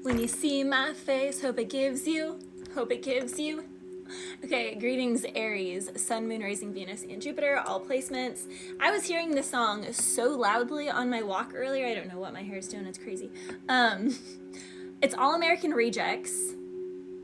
When you see my face, hope it gives you. Okay, greetings Aries, Sun, Moon, Rising, Venus, and Jupiter, all placements. I was hearing this song so loudly on my walk earlier. I don't know what my hair is doing, it's crazy. It's All American Rejects,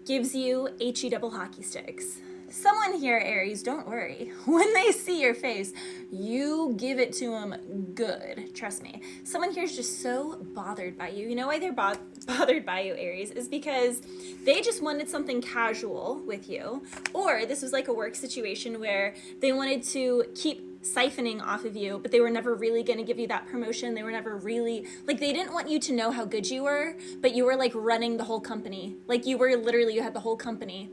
gives you HE double hockey sticks. Someone here, Aries, don't worry. When they see your face, you give it to them good. Trust me. Someone here is just so bothered by you. You know why they're bothered by you, Aries? Is because they just wanted something casual with you. Or this was like a work situation where they wanted to keep siphoning off of you, but they were never really going to give you that promotion. They were never really, like, they didn't want you to know how good you were, but you were like running the whole company. Like you were literally, you had the whole company.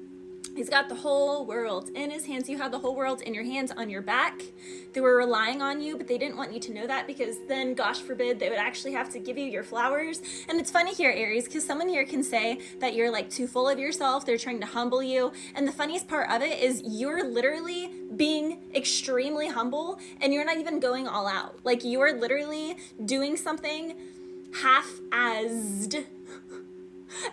He's got the whole world in his hands. You had the whole world in your hands on your back. They were relying on you, but they didn't want you to know that because then, gosh forbid, they would actually have to give you your flowers. And it's funny here, Aries, because someone here can say that you're like too full of yourself. They're trying to humble you. And the funniest part of it is you're literally being extremely humble and you're not even going all out. Like you're literally doing something half-assed.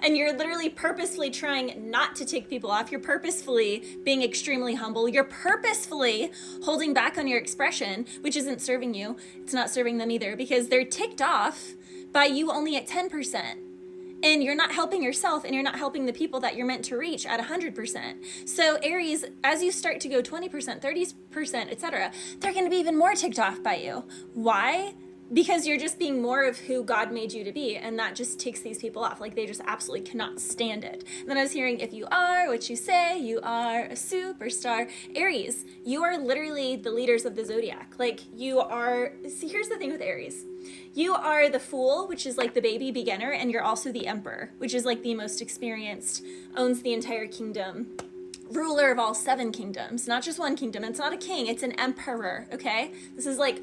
And you're literally purposefully trying not to tick people off. You're purposefully being extremely humble. You're purposefully holding back on your expression, which isn't serving you. It's not serving them either because they're ticked off by you only at 10%. And you're not helping yourself and you're not helping the people that you're meant to reach at 100%. So Aries, as you start to go 20%, 30%, etc., they're going to be even more ticked off by you. Why? Because you're just being more of who God made you to be, and that just takes these people off. Like, they just absolutely cannot stand it. And then I was hearing, if you are what you say, you are a superstar. Aries, you are literally the leaders of the zodiac. Like, you are, see, here's the thing with Aries. You are the Fool, which is like the baby beginner, and you're also the Emperor, which is like the most experienced, owns the entire kingdom. Ruler of all 7 kingdoms, not just one kingdom. It's not a king, it's an emperor, okay? This is like,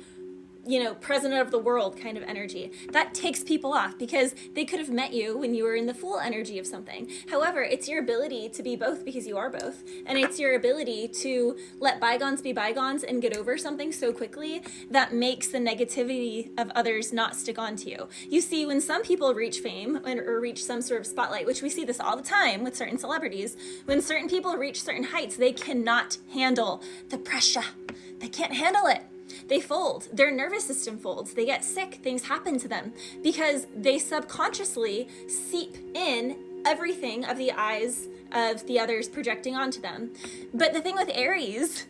you know, president of the world kind of energy. That takes people off because they could have met you when you were in the Fool energy of something. However, it's your ability to be both because you are both. And it's your ability to let bygones be bygones and get over something so quickly that makes the negativity of others not stick onto you. You see, when some people reach fame or reach some sort of spotlight, which we see this all the time with certain celebrities, when certain people reach certain heights, they cannot handle the pressure. They can't handle it. They fold. Their nervous system folds. They get sick. Things happen to them because they subconsciously seep in everything of the eyes of the others projecting onto them. But the thing with Aries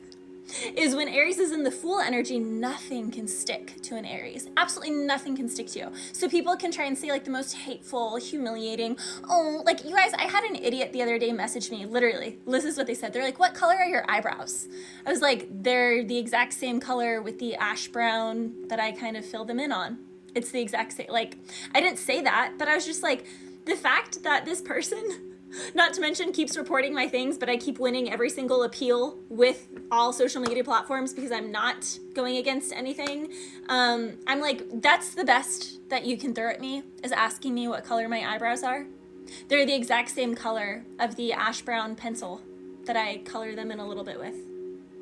is when Aries is in the Fool energy, nothing can stick to an Aries. Absolutely nothing can stick to you. So people can try and say like the most hateful, humiliating, oh, like you guys, I had an idiot the other day message me, literally, this is what they said. They're like, what color are your eyebrows? I was like, they're the exact same color with the ash brown that I kind of fill them in on. It's the exact same, like, I didn't say that, but I was just like, the fact that this person, not to mention keeps reporting my things, but I keep winning every single appeal with all social media platforms because I'm not going against anything. I'm like, that's the best that you can throw at me is asking me what color my eyebrows are. They're the exact same color of the ash brown pencil that I color them in a little bit with.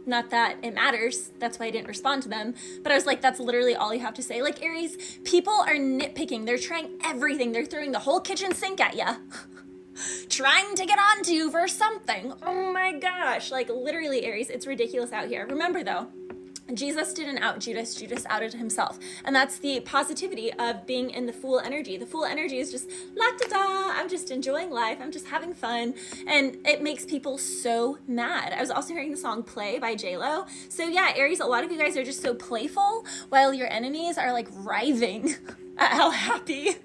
Not that it matters, that's why I didn't respond to them, but I was like, that's literally all you have to say. Like, Aries, people are nitpicking, they're trying everything, they're throwing the whole kitchen sink at you. Trying to get onto you for something. Oh my gosh. Like literally, Aries, it's ridiculous out here. Remember though, Jesus didn't out Judas, Judas outed himself. And that's the positivity of being in the Fool energy. The Fool energy is just la-da-da, I'm just enjoying life, I'm just having fun. And it makes people so mad. I was also hearing the song Play by J-Lo. So yeah, Aries, a lot of you guys are just so playful while your enemies are like writhing at how happy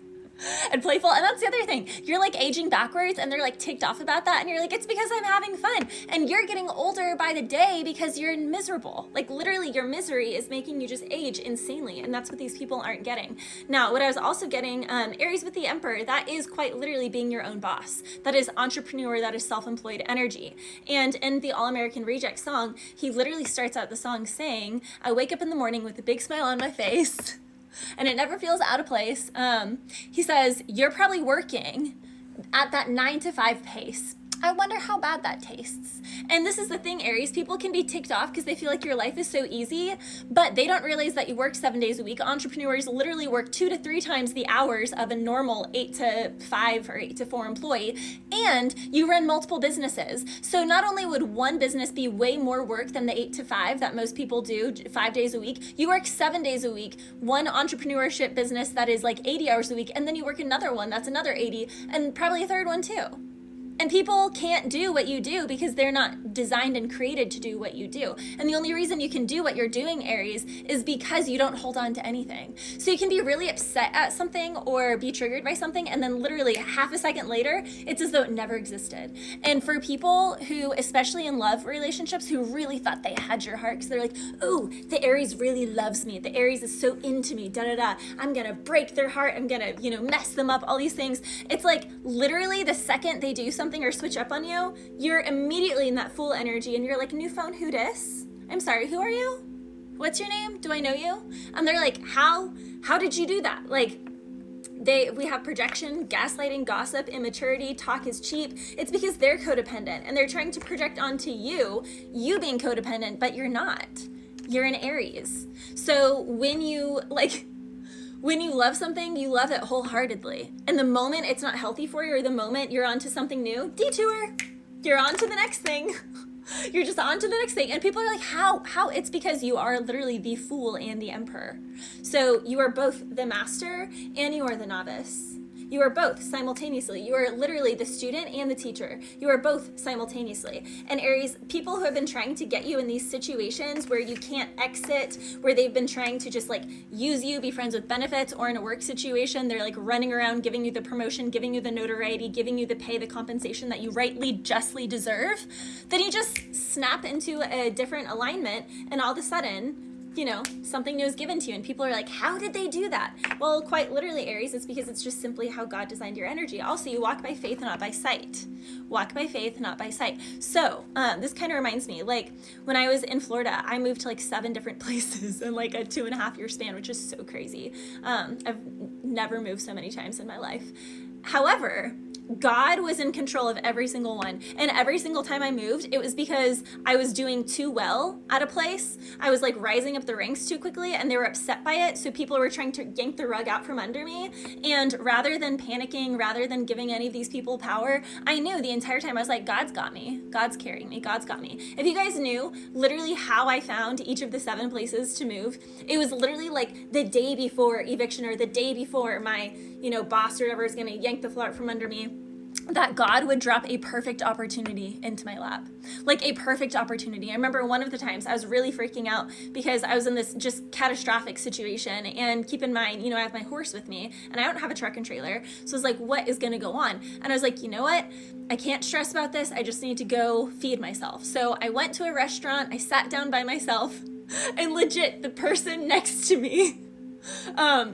and playful. And that's the other thing. You're like aging backwards and they're like ticked off about that. And you're like, it's because I'm having fun. And you're getting older by the day because you're miserable. Like literally your misery is making you just age insanely. And that's what these people aren't getting. Now, what I was also getting, Aries with the Emperor, that is quite literally being your own boss. That is entrepreneur, that is self-employed energy. And in the All American Reject song, he literally starts out the song saying, I wake up in the morning with a big smile on my face. And it never feels out of place. He says, you're probably working at that 9 to 5 pace. I wonder how bad that tastes. And this is the thing, Aries, people can be ticked off because they feel like your life is so easy, but they don't realize that you work 7 days a week. Entrepreneurs literally work 2 to 3 times the hours of a normal 8 to 5 or 8 to 4 employee, and you run multiple businesses. So not only would one business be way more work than the 8 to 5 that most people do 5 days a week, you work 7 days a week, one entrepreneurship business that is like 80 hours a week, and then you work another one that's another 80, and probably a third one too. And people can't do what you do because they're not designed and created to do what you do. And the only reason you can do what you're doing, Aries, is because you don't hold on to anything. So you can be really upset at something or be triggered by something, and then literally half a second later, it's as though it never existed. And for people who, especially in love relationships, who really thought they had your heart, because they're like, oh, the Aries really loves me. The Aries is so into me, da-da-da. I'm gonna break their heart. I'm gonna, mess them up, all these things. It's like literally the second they do something or switch up on you, you're immediately in that fool energy, and you're like, new phone, who dis? I'm sorry, who are you? What's your name? Do I know you? And they're like, how did you do that? Like, we have projection, gaslighting, gossip, immaturity, talk is cheap. It's because they're codependent and they're trying to project onto you being codependent, but you're not. You're an Aries. So when you love something, you love it wholeheartedly. And the moment it's not healthy for you, or the moment you're onto something new, detour. You're on to the next thing. You're just on to the next thing. And people are like, how? It's because you are literally the fool and the emperor. So you are both the master and you are the novice. You are both simultaneously. You are literally the student and the teacher. You are both simultaneously. And Aries, people who have been trying to get you in these situations where you can't exit, where they've been trying to just use you, be friends with benefits, or in a work situation, they're running around giving you the promotion, giving you the notoriety, giving you the pay, the compensation that you rightly, justly deserve, then you just snap into a different alignment, and all of a sudden, something new is given to you, and people are like, how did they do that? Well, quite literally, Aries, it's because it's just simply how God designed your energy. Also, you walk by faith, not by sight. Walk by faith, not by sight. So this kind of reminds me, when I was in Florida, I moved to 7 different places in a 2.5 year span, which is so crazy. I've never moved so many times in my life. However, God was in control of every single one. And every single time I moved, it was because I was doing too well at a place. I was rising up the ranks too quickly, and they were upset by it. So people were trying to yank the rug out from under me. And rather than panicking, rather than giving any of these people power, I knew the entire time, I was like, God's got me. God's carrying me. God's got me. If you guys knew literally how I found each of the 7 places to move, it was literally the day before eviction, or the day before my, boss or whatever is going to yank the floor out from under me, that God would drop a perfect opportunity into my lap. A perfect opportunity. I remember one of the times I was really freaking out because I was in this just catastrophic situation. And keep in mind, I have my horse with me and I don't have a truck and trailer. So I was like, what is going to go on? And I was like, you know what? I can't stress about this. I just need to go feed myself. So I went to a restaurant. I sat down by myself, and legit the person next to me,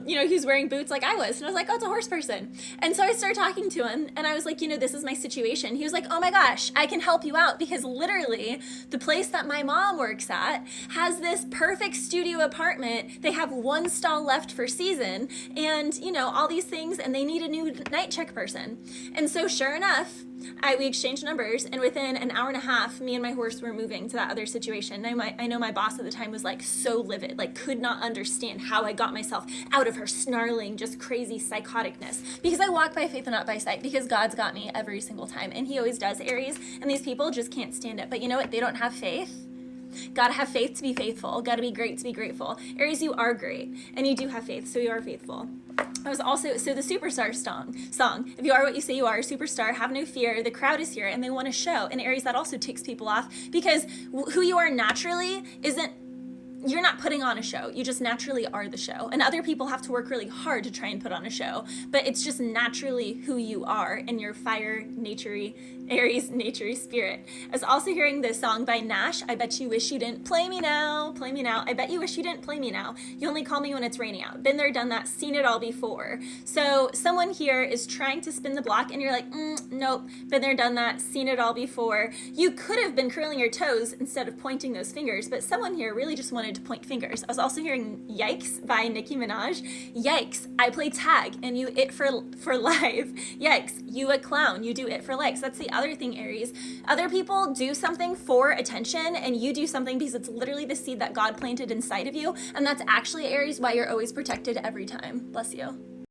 he was wearing boots like I was. And I was like, oh, it's a horse person. And so I started talking to him, and I was like, this is my situation. He was like, oh my gosh, I can help you out, because literally the place that my mom works at has this perfect studio apartment. They have 1 stall left for season, and all these things, and they need a new night check person. And so sure enough, we exchanged numbers, and within an hour and a half, me and my horse were moving to that other situation. And I know my boss at the time was so livid, could not understand how I got myself out of her snarling, just crazy psychoticness. Because I walk by faith and not by sight, because God's got me every single time, and he always does, Aries. And these people just can't stand it. But you know what? They don't have faith. Gotta have faith to be faithful. Gotta be great to be grateful. Aries, you are great, and you do have faith, so you are faithful. I was also, the superstar song, if you are what you say you are, superstar, have no fear, the crowd is here and they want to show. And Aries, that also ticks people off, because who you are naturally you're not putting on a show. You just naturally are the show. And other people have to work really hard to try and put on a show. But it's just naturally who you are in your fire, naturey, Aries, naturey spirit. I was also hearing this song by Nash, I Bet You Wish You Didn't Play Me Now, Play Me Now. I bet you wish you didn't play me now. You only call me when it's raining out. Been there, done that, seen it all before. So someone here is trying to spin the block, and you're like, nope, been there, done that, seen it all before. You could have been curling your toes instead of pointing those fingers, but someone here really just wanted to point fingers. I was also hearing Yikes by Nicki Minaj. Yikes, I play tag and you it for life. Yikes, you a clown, you do it for likes. That's the other thing, Aries. Other people do something for attention, and you do something because it's literally the seed that God planted inside of you. And that's actually, Aries, why you're always protected every time. Bless you.